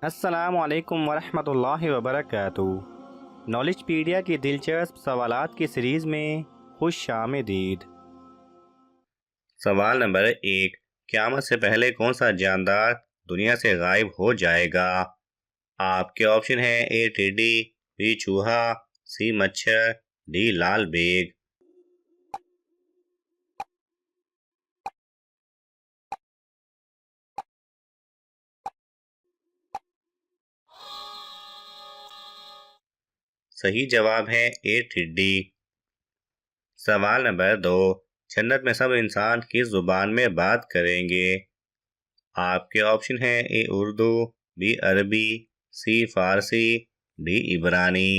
अस्सलाम वालेकुम वरहमतुल्लाहि वबरकातुहू। नॉलेजपीडिया की दिलचस्प सवालात की सीरीज़ में खुश आमदीद। सवाल नंबर 1। क़यामत से पहले कौन सा जानदार दुनिया से गायब हो जाएगा? आपके ऑप्शन हैं ए टिड्डी, बी चूहा, सी मच्छर, डी लाल बेग। सही जवाब है ए टिड्डी। सवाल नंबर 2। जन्नत में सब इंसान किस जुबान में बात करेंगे? आपके ऑप्शन हैं ए उर्दू, बी अरबी, सी फारसी, डी इब्रानी।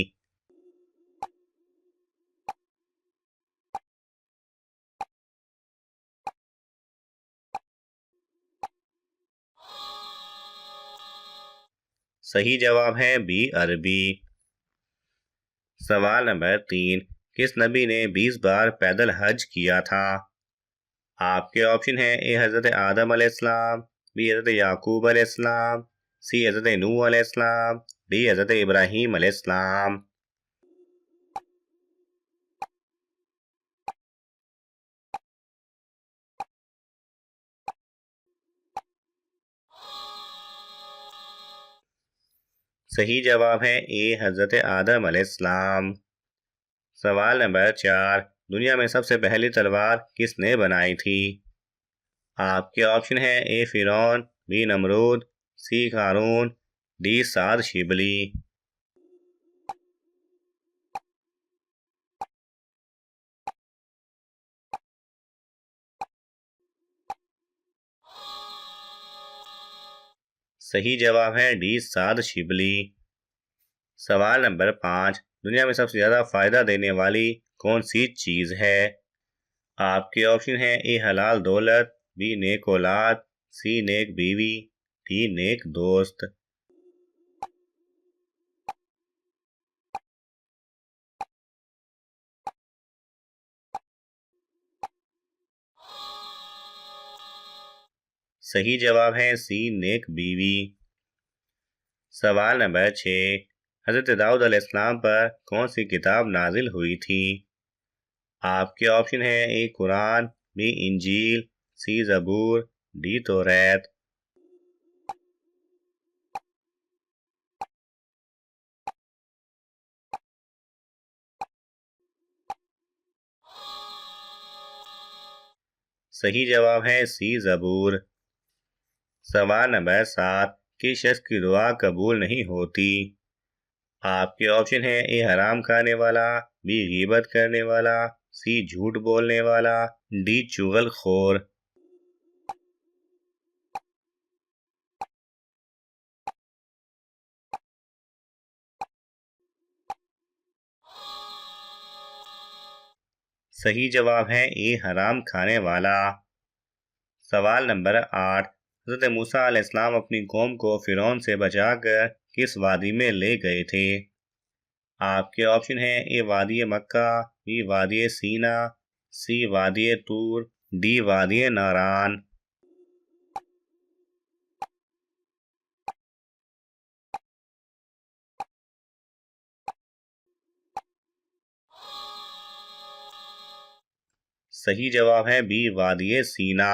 सही जवाब है बी अरबी। सवाल नंबर 3। किस नबी ने 20 बार पैदल हज किया था? आपके ऑप्शन हैं ए हजरत आदम अलैहिस्सलाम, बी हजरत याकूब अलैहिस्सलाम, सी हजरत नूह अलैहिस्सलाम, डी हजरत इब्राहीम अलैहिस्सलाम। सही जवाब है ए हजरत आदम अलैहिस्सलाम। सवाल नंबर 4। दुनिया में सबसे पहली तलवार किसने बनाई थी? आपके ऑप्शन हैं ए फिरौन, बी नमरूद, सी कारून, डी साद शिबली। सही जवाब है डी साद शिबली। सवाल नंबर 5। दुनिया में सबसे ज्यादा फायदा देने वाली कौन सी चीज है? आपके ऑप्शन हैं ए हलाल दौलत, बी नेक औलाद, सी नेक बीवी, डी नेक दोस्त। सही जवाब है सी नेक बीवी। सवाल नंबर 6। हजरत दाऊद अलैहिस्सलाम पर कौन सी किताब नाजिल हुई थी? आपके ऑप्शन हैं ए कुरान, बी इंजील, सी जबूर, डी तौरात। सही जवाब है सी जबूर। सवाल नंबर 7। किस शख्स की दुआ कबूल नहीं होती? आपके ऑप्शन हैं ए हराम खाने वाला, बी गीबत करने वाला, सी झूठ बोलने वाला, डी चुगलखोर। सही जवाब है ए हराम खाने वाला। सवाल नंबर 8। हजरत मूसा अलैहिस्सलाम अपनी कौम को फिरौन से बचाकर किस वादी में ले गए थे? आपके ऑप्शन हैं ए वादी मक्का, बी वादी सीना, सी वादी तूर, डी वादी नारान। सही जवाब है बी वादी सीना।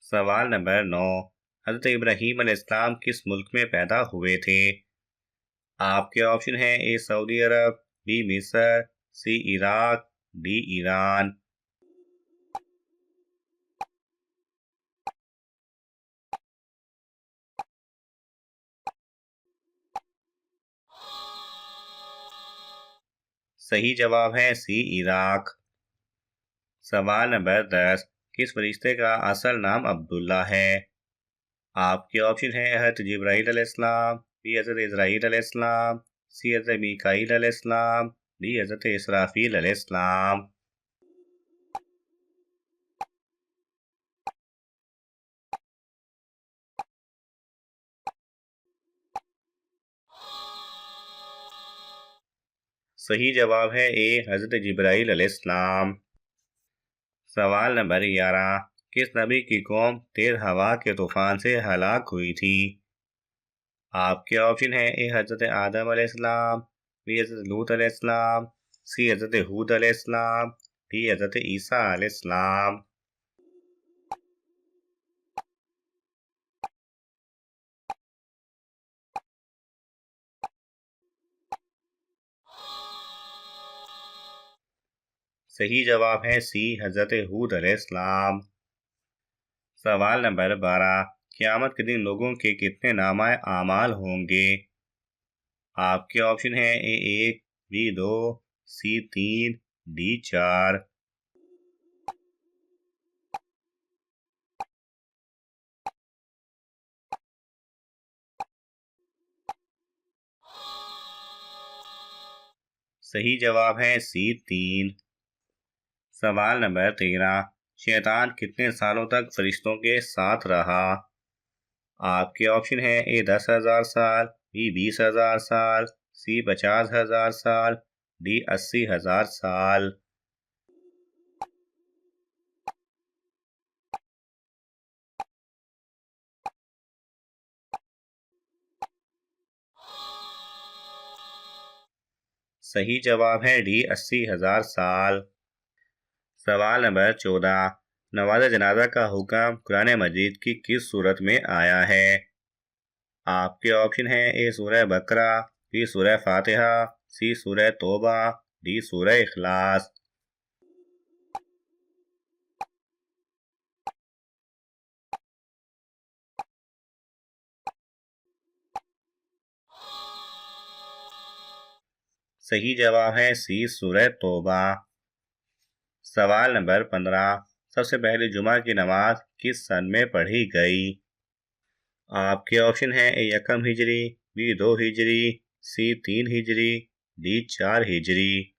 सवाल नंबर 9। हजरत इब्राहीम अलैहिस्सलाम किस मुल्क में पैदा हुए थे? आपके ऑप्शन हैं ए सऊदी अरब, बी मिस्र, सी इराक, डी ईरान। सही जवाब है सी इराक। सवाल नंबर 10। किस फरिश्ते का असल नाम अब्दुल्ला है? आपके ऑप्शन हैं हजरत जिब्राईल अलैहिस्सलाम, बी हजरत इजराईल अलैहिस्सलाम, सी हजरत मीकाईल अलैहिस्सलाम, डी हजरत इसराफील अलैहिस्सलाम। सही जवाब है ए हजरत जिब्राईल अलैहिस्सलाम। सवाल नंबर 11। किस नबी की कौम तेज हवा के तूफान से हलाक हुई थी? आपके ऑप्शन है ए हज़रत आदम अलैहिस्सलाम, बी हज़रत लूत अलैहिस्सलाम, सी हज़रत हूद अलैहिस्सलाम, डी हज़रत ईसा अलैहिस्सलाम। सही जवाब है सी हज़रत हूद अलैहिस्सलाम। सवाल नंबर 12, क़यामत के दिन लोगों के कितने नामाए आमाल होंगे? आपके ऑप्शन है ए 1, बी 2, सी 3, डी 4। सही जवाब है सी 3। सवाल नंबर 13, शैतान कितने सालों तक फरिश्तों के साथ रहा? आपके ऑप्शन है ए 10,000 साल, बी 20,000 साल, सी 50,000 साल, डी 80,000 साल। सही जवाब है डी 80,000 साल। सवाल नंबर 14, नमाज जनाजा का हुक्म कुरान मजीद की किस सूरत में आया है? आपके ऑप्शन है ए सूरह बकरा, बी सूरह फातिहा, सी सूरह तौबा, डी सूरह इखलास। सही जवाब है सी सूरह तौबा। सवाल नंबर 15, सबसे पहले जुमा की नमाज किस सन में पढ़ी गई? आपके ऑप्शन है ए यकम हिजरी, बी 2 हिजरी, सी 3 हिजरी, डी 4 हिजरी।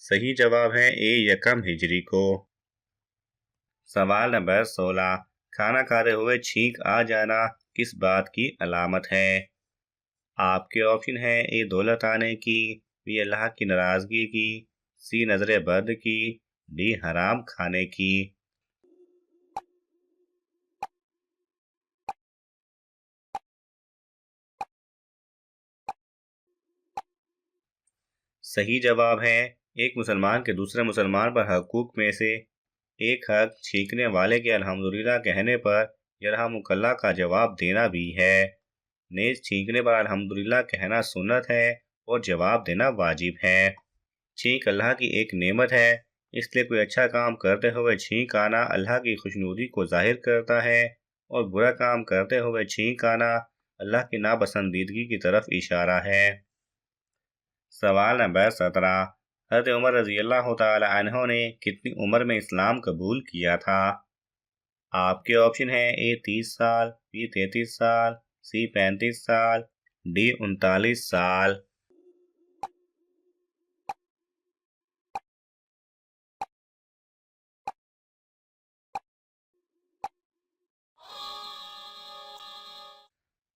सही जवाब है ए यकम हिजरी को। सवाल नंबर 16, खाना खाते हुए छींक आ जाना किस बात की अलामत है? आपके ऑप्शन है ए दौलत आने की, बी अल्लाह की नाराजगी की, सी नजर बद की, डी हराम खाने की। सही जवाब है एक मुसलमान के दूसरे मुसलमान पर हकूक में से एक हक छींकने वाले के अल्हम्दुलिल्लाह कहने पर यरहमुकल्लाह का जवाब देना भी है। नेज़ छींकने पर अल्हम्दुलिल्लाह कहना सुन्नत है और जवाब देना वाजिब है। छींक अल्लाह की एक नेमत है, इसलिए कोई अच्छा काम करते हुए छींक आना अल्लाह की खुशनुदी को जाहिर करता है और बुरा काम करते हुए छींक आना अल्लाह की नापसंदीदगी की तरफ इशारा है। सवाल नंबर 17, हज़रत उमर रज़ी अल्लाह तआला अन्हो ने कितनी उम्र में इस्लाम कबूल किया था? आपके ऑप्शन है ए 30 साल, बी 33 साल, सी 35 साल, डी 39 साल।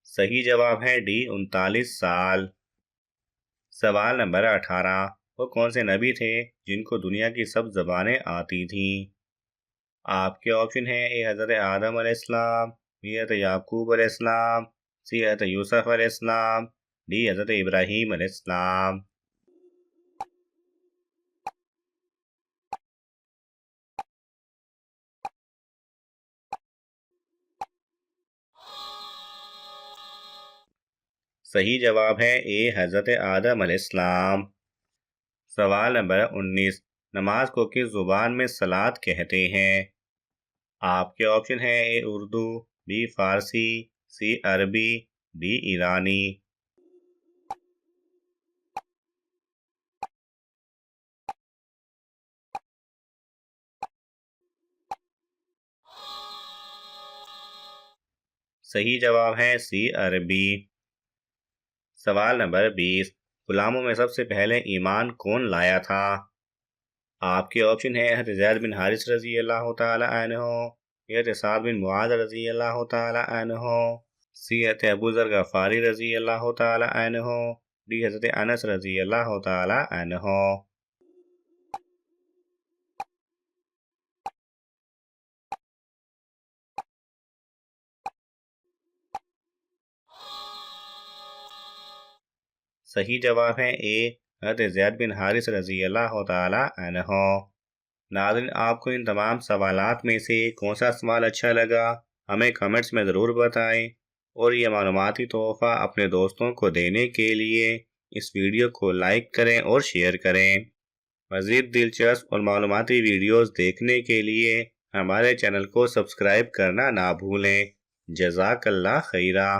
सही जवाब है डी 39 साल। सवाल नंबर 18, वो कौन से नबी थे जिनको दुनिया की सब जबानें आती थीं? आपके ऑप्शन है ए हज़रत आदम अलैहिस्सलाम, बी हज़रत याकूब अलैहिस्सलाम, सी हज़रत यूसुफ अलैहिस्सलाम, डी हज़रत इब्राहीम अलैहिस्सलाम। सही जवाब है ए हज़रत आदम अलैहिस्सलाम। सवाल नंबर 19, नमाज को किस जुबान में सलात कहते हैं? आपके ऑप्शन है ए उर्दू, बी फारसी, सी अरबी, डी ईरानी। सही जवाब है सी अरबी। सवाल नंबर 20, गुलामों में सबसे पहले ईमान कौन लाया था? आपके ऑप्शन है हज़रत ज़ैद बिन हारिस रज़ी अल्लाह तआला अन्हो, हज़रत साद बिन मुआज़ रज़ी अल्लाह तआला अन्हो, सी हज़रत अबू ज़र गफ़ारी रज़ी अल्लाह तआला अन्हो, डी हज़रत अनस रज़ी अल्लाह ताला अन्हो। सही जवाब है ए हज़रत ज़ैद बिन हारिस रज़ी अल्लाह ताला अन्हो। नाज़रीन, आपको इन तमाम सवालात में से कौन सा सवाल अच्छा लगा हमें कमेंट्स में ज़रूर बताएं, और ये मालूमाती तोहफ़ा अपने दोस्तों को देने के लिए इस वीडियो को लाइक करें और शेयर करें। मज़ीद दिलचस्प और मालूमाती वीडियोस देखने के लिए हमारे चैनल को सब्सक्राइब करना ना भूलें। जज़ाकल्लाह खैरा।